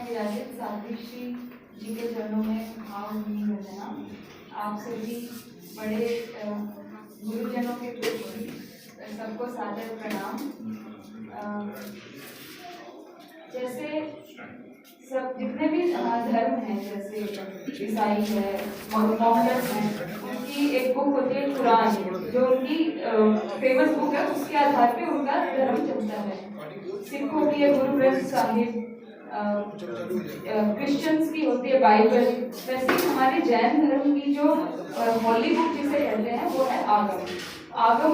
मैं विराजित साध्वी श्री जी के चरणों में भावभीनी वंदना। आप सभी बड़े गुरुजनों के प्रति सबको सादर प्रणाम। जैसे सब जितने भी धर्म हैं, जैसे ईसाई है, मोहम्मद हैं, उनकी एक बुक होती है कुरान, जो उनकी फेमस बुक है, उसके आधार पे उनका धर्म चलता है। सिखों की है गुरु ग्रंथ साहिब, क्रिश्चियंस की होती है बाइबल। वैसे हमारे जैन धर्म की जो होली बुक जिसे कहते हैं वो है आगम। आगम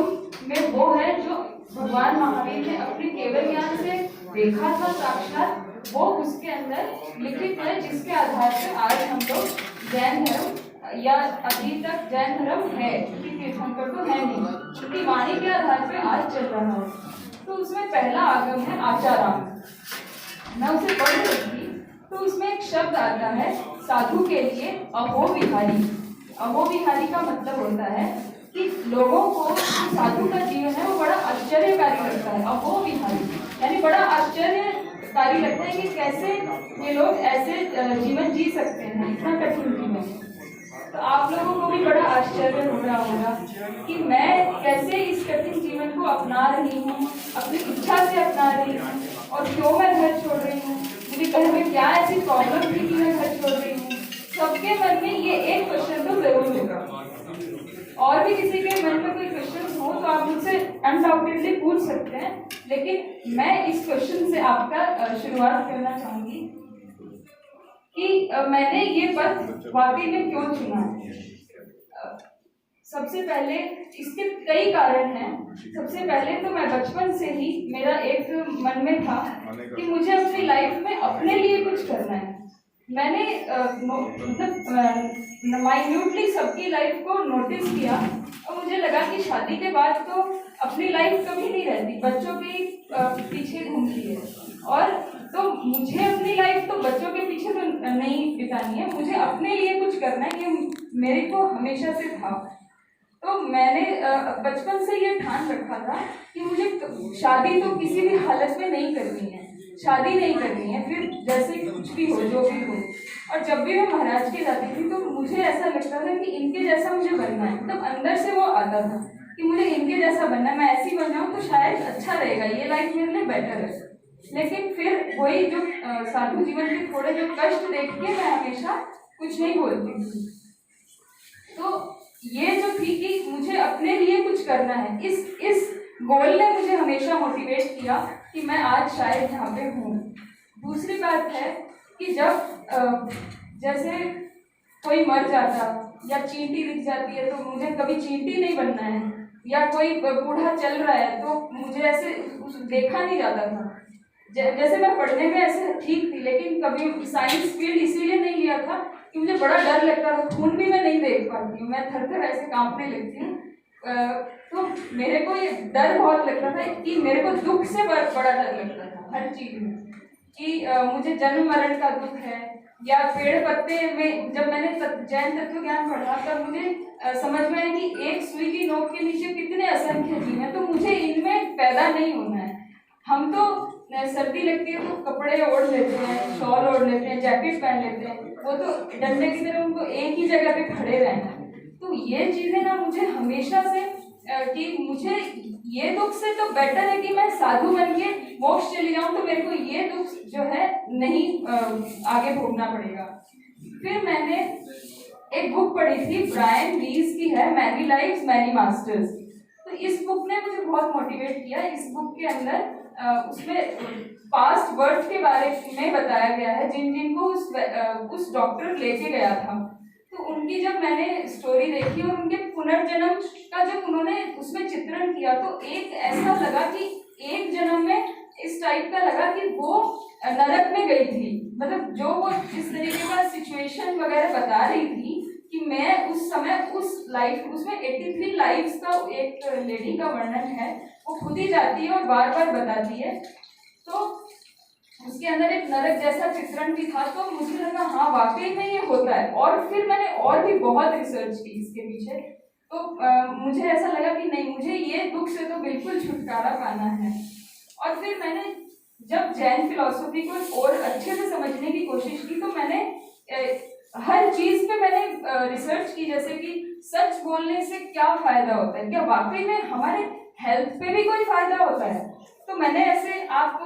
में वो है जो भगवान महावीर ने अपने केवल ज्ञान से देखा था साक्षात, वो उसके अंदर लिखित है, जिसके आधार पर आज हम लोग जैन धर्म या अभी तक जैन धर्म है, क्योंकि तीर्थंकर तो है नहीं, उनकी वाणी के आधार पर आज चल रहा है। तो उसमें पहला आगम है आचाराम। मैं उसे पढ़ रही थी तो उसमें एक शब्द आता है साधु के लिए अहो विहारी। अहो विहारी का मतलब होता है कि लोगों को साधु का जीवन है वो बड़ा आश्चर्यकारी लगता है। अहो विहारी यानी बड़ा आश्चर्यकारी लगता है कि कैसे ये लोग ऐसे जीवन जी सकते हैं, इतना कठिन जीवन। तो आप लोगों को भी बड़ा आश्चर्य हो रहा होगा कि मैं कैसे इस कठिन जीवन को अपना रही हूँ, अपनी इच्छा से अपना रही हूँ, और क्यों मैं घर छोड़ रही हूँ, मुझे घर में क्या ऐसी प्रॉब्लम थी कि मैं घर छोड़ रही हूँ। सबके मन में ये एक क्वेश्चन तो जरूर होगा। और भी किसी के मन में कोई क्वेश्चन हो तो आप मुझसे अनडाउटेडली पूछ सकते हैं, लेकिन मैं इस क्वेश्चन से आपका शुरुआत करना चाहूंगी कि मैंने ये पद वाकई में क्यों चुना है। सबसे पहले इसके कई कारण हैं। सबसे पहले तो मैं बचपन से ही मेरा एक मन में था कि मुझे अपनी लाइफ में अपने लिए कुछ करना है। मैंने मतलब माइन्यूटली सबकी लाइफ को नोटिस किया और मुझे लगा कि शादी के बाद तो अपनी लाइफ कभी नहीं रहती, बच्चों के पीछे घूमती है। और तो मुझे अपनी लाइफ तो बच्चों के पीछे तो नहीं बितानी है, मुझे अपने लिए कुछ करना है, ये मेरे को हमेशा से था। तो मैंने बचपन से ये ठान रखा था कि मुझे शादी तो किसी भी हालत में नहीं करनी है, शादी नहीं करनी है, फिर जैसे कुछ भी हो, जो भी हो। और जब भी मैं महाराज के जाती थी तो मुझे ऐसा लगता था कि इनके जैसा मुझे बनना है, मतलब अंदर से वो आता था कि मुझे इनके जैसा बनना है, मैं ऐसी बन जाऊँ तो शायद अच्छा रहेगा, ये लाइफ मेरे लिए बेटर है। लेकिन फिर वही जो साधु जीवन के थोड़े जो कष्ट देख के मैं हमेशा कुछ नहीं बोलती थी। तो ये जो थी कि मुझे अपने लिए कुछ करना है, इस गोल ने मुझे हमेशा मोटिवेट किया कि मैं आज शायद यहाँ पे हूँ। दूसरी बात है कि जब जैसे कोई मर जाता या चींटी दिख जाती है तो मुझे कभी चींटी नहीं बनना है, या कोई बूढ़ा चल रहा है तो मुझे ऐसे देखा नहीं जाता था। जैसे मैं पढ़ने में ऐसे ठीक थी, लेकिन कभी साइंस फील्ड इसीलिए नहीं लिया था कि मुझे बड़ा डर लगता था, खून भी मैं नहीं देख पाती हूँ, मैं थर-थर ऐसे कांपने लगती हूँ। तो मेरे को ये डर बहुत लगता था कि मेरे को दुख से बड़ा डर लगता था हर चीज में, कि मुझे जन्म मरण का दुख है, या पेड़ पत्ते में जब मैंने जैन तत्व ज्ञान पढ़ा तब मुझे समझ में आया कि एक सुई की नोक के नीचे कितने असंख्य जीव हैं, तो मुझे इनमें पैदा नहीं होना है। हम तो सर्दी लगती है तो कपड़े ओढ़ लेते हैं, शॉल ओढ़ लेते हैं, जैकेट पहन लेते हैं, वो तो डंडे की तरह उनको एक ही जगह पे खड़े रहना है। तो ये चीजें ना मुझे हमेशा से कि मुझे ये दुख से तो बेटर है कि मैं साधु बन के मोक्ष चली जाऊं, तो मेरे को ये दुख जो है नहीं आगे भोगना पड़ेगा। फिर मैंने एक बुक पढ़ी थी, ब्रायन रीज की है, मैनी लाइव्स मैनी मास्टर्स। तो इस बुक ने मुझे बहुत मोटिवेट किया। इस बुक के अंदर उसमें पास्ट बर्थ के बारे में बताया गया है, जिन जिनको उस डॉक्टर लेके गया था। तो उनकी जब मैंने स्टोरी देखी और उनके पुनर्जन्म का जब उन्होंने उसमें चित्रण किया तो एक ऐसा लगा कि एक जन्म में इस टाइप का लगा कि वो नरक में गई थी। मतलब जो वो जिस तरीके का सिचुएशन वगैरह बता रही थी कि मैं उस समय उस लाइफ, उसमें 83 लाइफ्स का एक लेडी का वर्णन है, वो खुद ही जाती है और बार बार बताती है। तो उसके अंदर एक नरक जैसा चित्रण भी था। तो मुझे लगा हाँ वाकई में ये होता है। और फिर मैंने और भी बहुत रिसर्च की इसके पीछे, तो मुझे ऐसा लगा कि नहीं, मुझे ये दुख से तो बिल्कुल छुटकारा पाना है। और फिर मैंने जब जैन फिलॉसफी को और अच्छे से समझने की कोशिश की, तो मैंने हर चीज पे मैंने रिसर्च की, जैसे कि सच बोलने से क्या फायदा होता है, क्या वाकई में हमारे हेल्थ पे भी कोई फायदा होता है। तो मैंने ऐसे, आप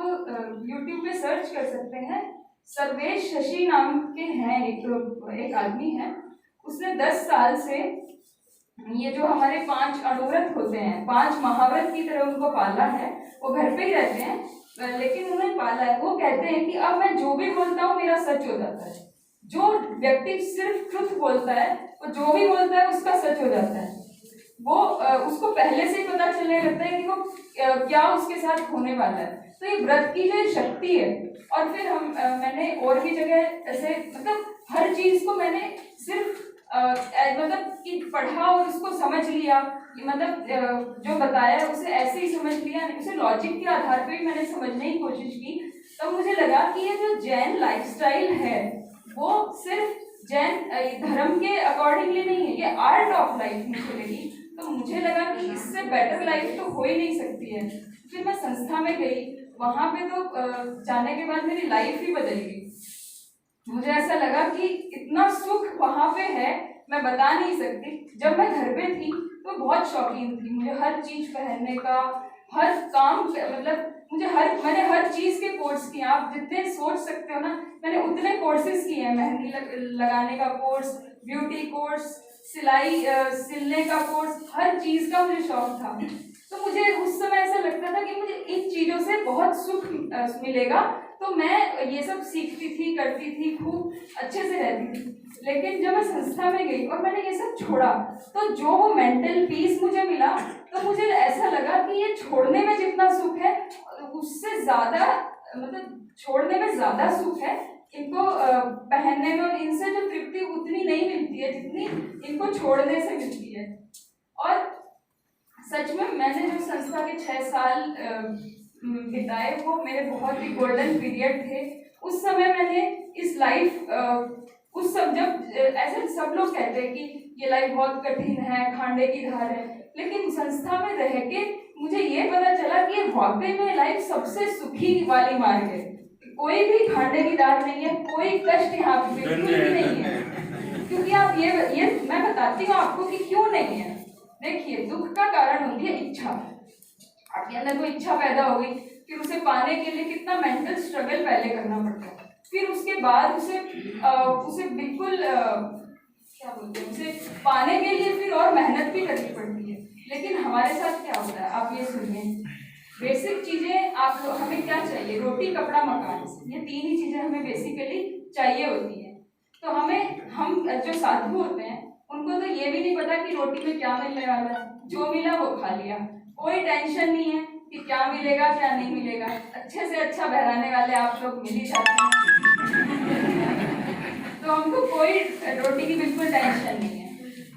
यूट्यूब पे सर्च कर सकते हैं, सर्वेश शशि नाम के हैं, एक आदमी है, उसने 10 साल से ये जो हमारे 5 अणुव्रत होते हैं, 5 महाव्रत की तरह उनको पाला है। वो घर पे ही रहते हैं लेकिन उन्हें पाला है। वो कहते हैं कि अब मैं जो भी बोलता हूँ मेरा सच हो जाता है। जो व्यक्ति सिर्फ ट्रुथ बोलता है, वो जो भी बोलता है उसका सच हो जाता है। वो उसको पहले से ही पता चलने लगता है कि वो क्या उसके साथ होने वाला है। तो ये व्रत की जो शक्ति है। और फिर मैंने और भी जगह ऐसे, मतलब हर चीज को मैंने सिर्फ मतलब कि पढ़ा और उसको समझ लिया, मतलब जो बताया उसे ऐसे ही समझ लिया, उसे लॉजिक के आधार पे ही मैंने समझने की कोशिश की। तो मुझे लगा कि ये जो जैन लाइफस्टाइल है वो सिर्फ जैन धर्म के अकॉर्डिंगली नहीं है, ये आर्ट ऑफ लाइफ मुझे लगी। तो मुझे लगा कि इससे बेटर लाइफ तो हो ही नहीं सकती है। फिर मैं संस्था में गई, वहां पे तो जाने के बाद मेरी लाइफ ही बदल गई। मुझे ऐसा लगा कि इतना सुख वहां पे है, मैं बता नहीं सकती। जब मैं घर पे थी तो बहुत शौकीन थी, मुझे हर चीज पहनने का, हर काम, मतलब मैंने हर चीज के कोर्स किए। आप जितने सोच सकते हो ना, मैंने उतने कोर्सेज किए हैं। मेहंदी लगाने का कोर्स, ब्यूटी कोर्स, सिलाई सिलने का कोर्स, हर चीज का मुझे शौक था। तो मुझे उस समय ऐसा लगता था कि मुझे इन चीजों से बहुत सुख मिलेगा, तो मैं ये सब सीखती थी, करती थी, खूब अच्छे से रहती थी। लेकिन जब मैं संस्था में गई और मैंने ये सब छोड़ा, तो जो वो मेंटल पीस मुझे मिला, तो मुझे ऐसा लगा कि ये छोड़ने में जितना सुख है उससे ज्यादा, मतलब छोड़ने में ज्यादा सुख है। इनको पहनने में और इनसे जो तृप्ति उतनी नहीं मिलती है जितनी इनको छोड़ने से मिलती है। और सच में मैंने जो संस्था के 6 साल बिताए वो मेरे बहुत ही गोल्डन पीरियड थे। उस समय मैंने इस लाइफ उस सब, जब ऐसे सब लोग कहते हैं कि ये लाइफ बहुत कठिन है, खांडे की धार है, लेकिन संस्था में रह के मुझे ये पता चला कि ये वाकई में लाइफ सबसे सुखी वाली मार्ग है। कोई भी खांडे की धार नहीं है, कोई कष्ट यहाँ पे बिल्कुल भी नहीं है। क्योंकि आप ये मैं बताती हूँ आपको कि क्यों नहीं है। देखिए, दुख का कारण होती है इच्छा। आपके अंदर कोई इच्छा पैदा हो गई, फिर उसे पाने के लिए कितना मेंटल स्ट्रगल पहले करना पड़ता है, फिर उसके बाद उसे बिल्कुल क्या बोलते हैं, उसे पाने के लिए फिर और मेहनत भी करनी पड़ती है। लेकिन हमारे साथ क्या होता है, आप ये सुनिए। बेसिक चीजें हमें क्या चाहिए, रोटी, कपड़ा, मकान, ये 3 ही चीजें हमें बेसिकली चाहिए होती है। तो हम जो साधु होते हैं उनको तो ये भी नहीं पता कि रोटी में क्या मिलने वाला है, जो मिला वो खा लिया, कोई टेंशन नहीं है कि क्या मिलेगा क्या नहीं मिलेगा। अच्छे से अच्छा बहराने वाले आप लोग मिल ही जाते हैं तो हमको कोई रोटी की बिल्कुल टेंशन नहीं है।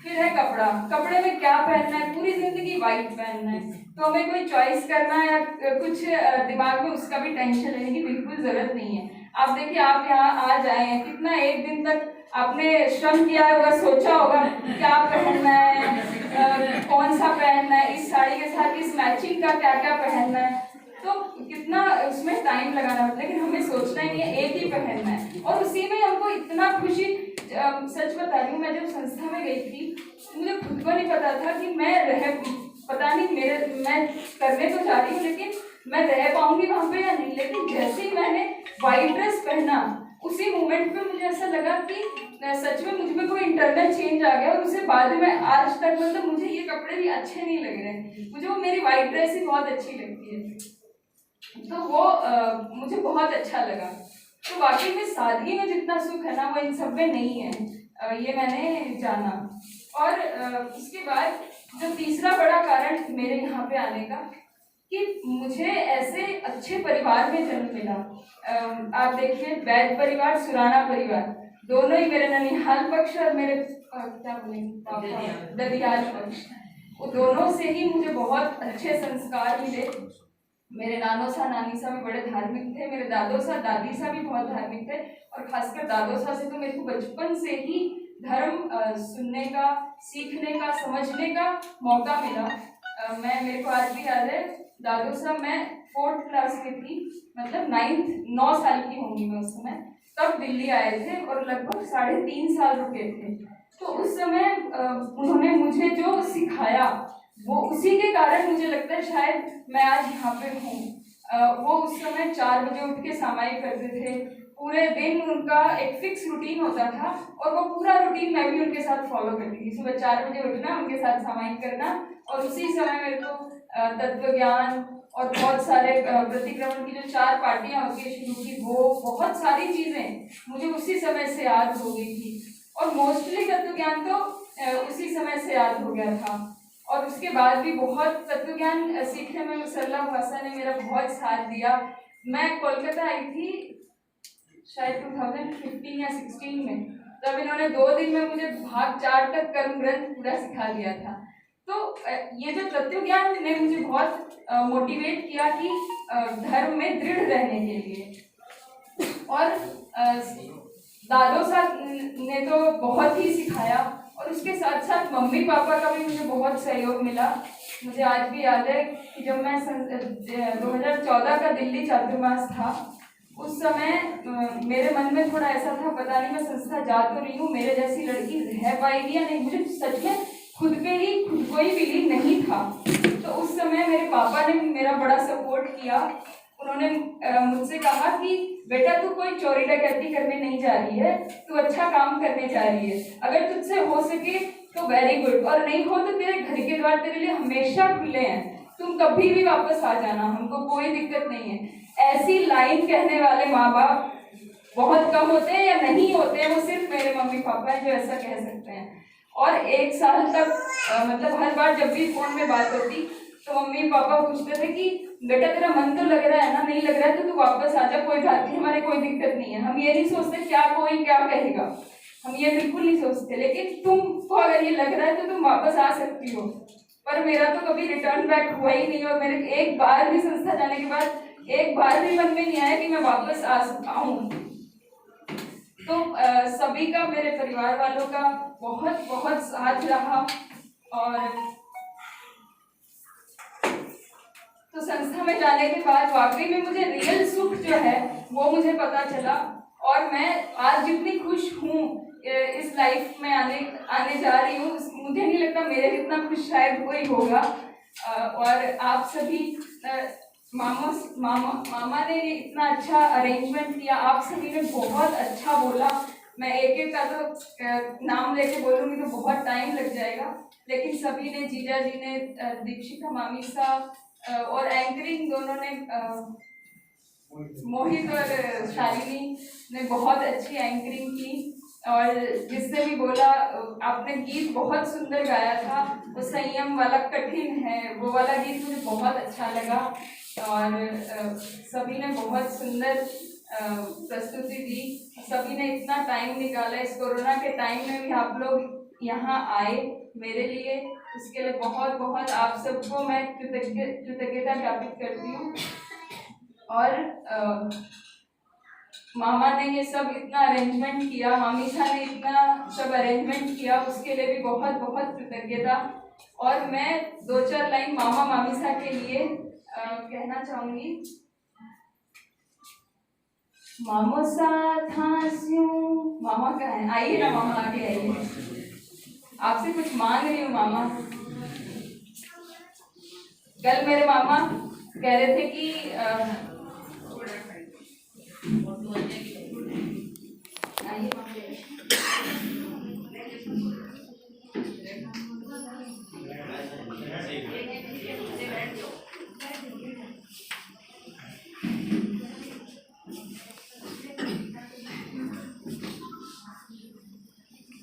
फिर है कपड़ा, कपड़े में क्या पहनना है, पूरी जिंदगी वाइट पहनना है, तो हमें कोई चॉइस करना या कुछ दिमाग में उसका भी टेंशन लेने की बिल्कुल जरूरत नहीं है। आप देखिए, आप यहाँ आ जाए हैं, कितना एक दिन तक आपने श्रम किया होगा, सोचा होगा क्या पहनना है, कौन सा पहनना है, इस साड़ी के साथ इस मैचिंग का क्या क्या पहनना है, तो कितना उसमें टाइम लगाना होता है। लेकिन हमें सोचना ही है, एक ही पहनना है, और उसी में हमको इतना खुशी। सच बता रही हूँ, मैं जब संस्था में गई थी मुझे खुद को नहीं पता था कि पता नहीं मैं करने तो जा रही हूँ लेकिन मैं रह पाऊंगी वहां पे या नहीं। लेकिन जैसे ही मैंने व्हाइट ड्रेस पहना, उसी मोमेंट पे मुझे ऐसा लगा कि सच में मुझ में कोई इंटरनल चेंज आ गया। और उससे बाद में आज तक, मतलब मुझे ये कपड़े भी अच्छे नहीं लग रहे, मुझे वो मेरी व्हाइट ड्रेस ही बहुत अच्छी लगती है। तो वो मुझे बहुत अच्छा लगा। तो वाकई में सादगी में जितना सुख है ना, वो इन सब में नहीं है, ये मैंने जाना। और उसके बाद जो तीसरा बड़ा कारण मेरे यहाँ पे आने का, कि मुझे ऐसे अच्छे परिवार में जन्म मिला। आप देखिए, वैद परिवार, सुराना परिवार, दोनों ही मेरे ननिहाल पक्ष और मेरे क्या बोलेंगे ददियाल पक्ष, वो दोनों से ही मुझे बहुत अच्छे संस्कार मिले। मेरे नानो सा नानी सा भी बड़े धार्मिक थे, मेरे दादो सा दादी सा भी बहुत धार्मिक थे, और खासकर दादो सा से तो मेरे को बचपन से ही धर्म सुनने का, सीखने का, समझने का मौका मिला। मेरे को आज भी याद है, दादो सा मैं 4th क्लास में थी, मतलब 9 साल की होंगी मैं उस समय। तब दिल्ली आए थे और लगभग 3.5 साल रुके थे। तो उस समय उन्होंने मुझे जो सिखाया वो उसी के कारण मुझे लगता है शायद मैं आज यहाँ पे हूँ। वो उस समय 4 बजे उठ के सामायिक करते थे, पूरे दिन उनका एक फिक्स रूटीन होता था और वो पूरा रूटीन मैं भी उनके साथ फॉलो करती थी। सुबह 4 बजे उठना, उनके साथ सामायिक करना और उसी समय मेरे को तत्व ज्ञान और बहुत सारे प्रतिक्रमण की जो 4 पार्टियां होती है शुरू की, वो बहुत सारी चीजें मुझे उसी समय से याद हो गई थी और मोस्टली तत्व ज्ञान तो उसी समय से याद हो गया था। और उसके बाद भी बहुत तत्व ज्ञान सीखने में सरला भाषा ने मेरा बहुत साथ दिया। मैं कोलकाता आई थी शायद 2015 या 16 में, तब इन्होंने 2 दिन में मुझे भाग 4 तक कर्म ग्रंथ पूरा सिखा दिया था। तो ये जो तत्व ज्ञान ने मुझे बहुत मोटिवेट किया कि धर्म में दृढ़ रहने के लिए। और दादो साहब ने तो बहुत ही सिखाया और उसके साथ साथ मम्मी पापा का भी मुझे बहुत सहयोग मिला। मुझे आज भी याद है कि जब मैं 2014 का दिल्ली चातुर्मास था, उस समय मेरे मन में थोड़ा ऐसा था, पता नहीं मैं संस्था जा तो नहीं हूँ, मेरे जैसी लड़की रह पाएगी या नहीं। मुझे सच में खुद को ही बिलीव नहीं था। तो उस समय मेरे पापा ने मेरा बड़ा सपोर्ट किया। उन्होंने मुझसे कहा कि बेटा तू कोई चोरी डकैती करने नहीं जा रही है, तू अच्छा काम करने जा रही है, अगर तुझसे हो सके तो वेरी गुड, और नहीं हो तो तेरे घर के द्वार तेरे लिए हमेशा खुले हैं, तुम कभी भी वापस आ जाना, हमको कोई दिक्कत नहीं है। ऐसी लाइन कहने वाले माँ बाप बहुत कम होते हैं या नहीं होते हैं, वो सिर्फ मेरे मम्मी पापा हैं जो ऐसा कह सकते हैं। और 1 साल तक मतलब हर बार जब भी फोन में बात होती तो मम्मी पापा पूछते थे कि बेटा तेरा मन तो लग रहा है ना, नहीं लग रहा है तो तू वापस आ जा, कोई बात नहीं, हमारे कोई दिक्कत नहीं है। हम ये नहीं सोचते क्या कोई क्या कहेगा, हम ये बिल्कुल नहीं सोचते, लेकिन तुमको अगर ये लग रहा है तो तुम वापस आ सकती हो। पर मेरा तो कभी रिटर्न बैक हुआ ही नहीं और मेरे एक बार भी संस्था जाने के बाद एक बार भी मन में नहीं आया कि मैं वापस आऊं। तो सभी का, मेरे परिवार वालों का बहुत बहुत साथ रहा। और तो संस्था में जाने के बाद वाकई में मुझे रियल सुख जो है वो मुझे पता चला और मैं आज जितनी खुश हूँ इस लाइफ में आने जा रही हूँ, मुझे नहीं लगता मेरे जितना खुश शायद कोई होगा। और आप सभी मामा ने इतना अच्छा अरेंजमेंट किया, आप सभी ने बहुत अच्छा बोला। मैं एक का तो नाम लेके बोलूँगी तो बहुत टाइम लग जाएगा, लेकिन सभी ने, जीजा जी ने, दीक्षिता मामी साहब और एंकरिंग दोनों ने, मोहित और शालिनी ने बहुत अच्छी एंकरिंग की। और जिसने भी बोला आपने गीत बहुत सुंदर गाया था, वो संयम वाला कठिन है, वो वाला गीत मुझे बहुत अच्छा लगा। और सभी ने बहुत सुंदर प्रस्तुति दी, सभी ने इतना टाइम निकाला, इस कोरोना के टाइम में भी आप लोग यहाँ आए मेरे लिए, उसके लिए बहुत बहुत आप सबको मैं कृतज्ञता ज्ञापित करती हूँ। और मामा ने ये सब इतना अरेंजमेंट किया, मामी साहब ने इतना सब अरेंजमेंट किया, उसके लिए भी बहुत बहुत कृतज्ञता। और मैं 2-4 लाइन मामा मामी साहब के लिए कहना चाहूँगी। मामो साथ हास्यूं, मामा का है, आइए ना मामा, आगे आइए, आपसे कुछ मांग रही हूँ मामा। कल मेरे मामा कह रहे थे कि आइए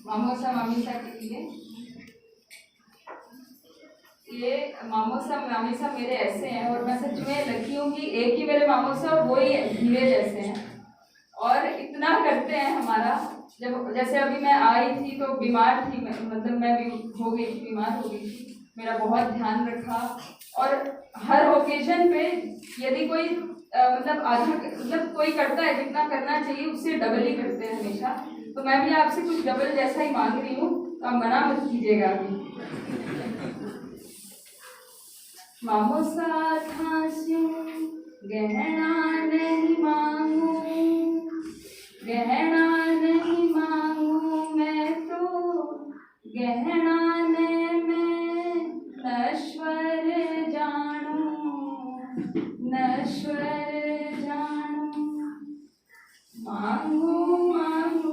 मामोसा मामीसा के लिए, ये मामोसा मामीसा मेरे ऐसे हैं और मैं सच में लकी हूँ कि एक ही मेरे मामोसा वो ही हीरे जैसे हैं और इतना करते हैं हमारा। जब जैसे अभी मैं आई थी तो बीमार थी, मतलब मैं भी हो गई थी, बीमार हो गई थी, मेरा बहुत ध्यान रखा और हर ओकेजन पे यदि कोई मतलब आधा, मतलब कोई करता है जितना करना चाहिए उससे डबल ही करते हैं हमेशा। तो मैं भी आपसे कुछ डबल जैसा ही मांग रही हूँ, तो आप मना मत कीजिएगा अभी। मामो साथ हास्यूं, गहना नहीं मांगू, गहना नहीं मांगू मैं तो, गहना ने मैं नश्वर जानू, नश्वर जानू। मांगू मांगू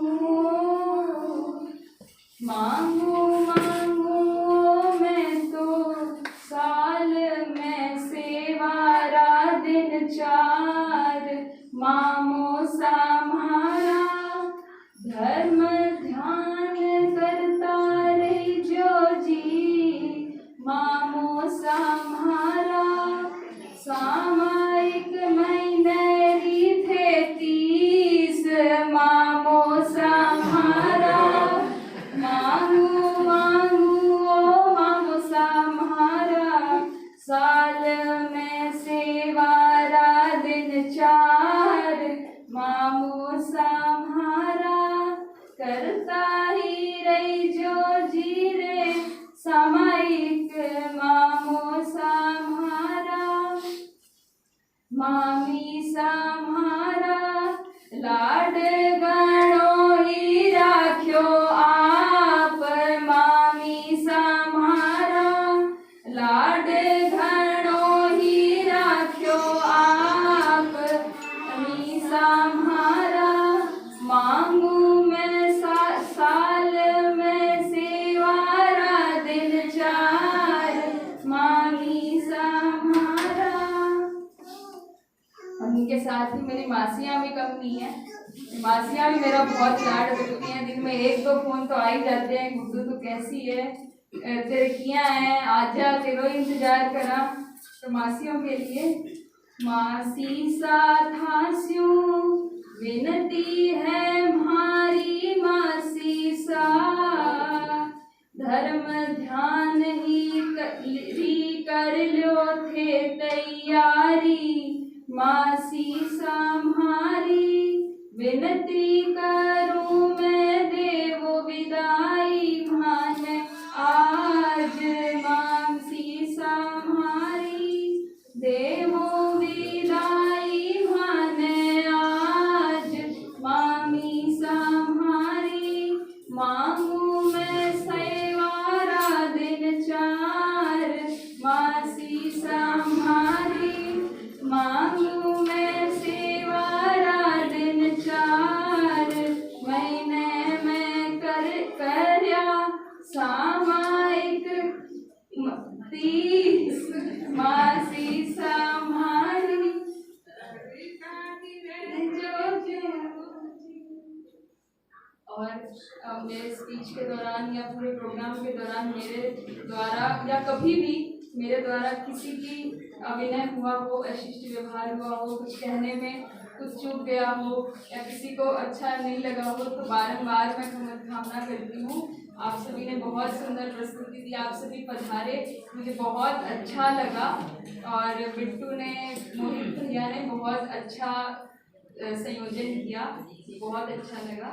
मांगू मांगू मैं तो साल में सेवारा दिन चार, मामो सम्हारा धर्म ध्यान करता रही जो जी, मामो सम्हारा सामायिक महीने थे 30, मामो सम्हारा मांगू मांगू ओ मामो सम्हारा, साल में सेवारा दिन चार, मामो सम्हारा करता ही रही जो जी रे सामायिक, मामो सम्हारा मामी सम्हारा लाड गणो ही राख्यो आप, मामी सम्हारा लाड घणो ही राख्यो आप, मी सम्हारा मांगू मैं साल में सेवारा दिन चार, मामी सम्हारा। उनके साथ ही मेरी मासियाँ भी कम नहीं है, मासियाँ भी मेरा बहुत लाड करती हैं। दिन में 1-2 फोन तो आ ही जाते हैं, गुड्डू तू कैसी है, तेरे किया है, आजा तेरो इंतजार करा। तो मासियों के लिए मासी साथ हास्यूं विनती है म्हारी, मासी सा धर्म ध्यान ही कर लो थे तैयारी, मासी सम्हारी विनती करूं मैं देवो विदाई, मान आज मासी सम्हारी देवो विदाई, मान आज मामी सम्हारी मांगू मैं सेवारा दिन चार, मासी सम्हारी मांगू मैं सेवारा दिन चार, महीने में करया सामायिक 30, मासी सम्हारी और मेरे स्पीच के दौरान या पूरे प्रोग्राम के दौरान मेरे द्वारा या कभी भी मेरे द्वारा किसी की अभिनय हुआ हो, अशिष्ट व्यवहार हुआ हो, कुछ कहने में कुछ चूक गया हो या किसी को अच्छा नहीं लगा हो, तो बारंबार मैं क्षमा करती हूँ। आप सभी ने बहुत सुंदर प्रस्तुति दी, आप सभी पधारे, मुझे बहुत अच्छा लगा। और बिट्टू ने, मोहित भैया ने बहुत अच्छा संयोजन किया, बहुत अच्छा लगा।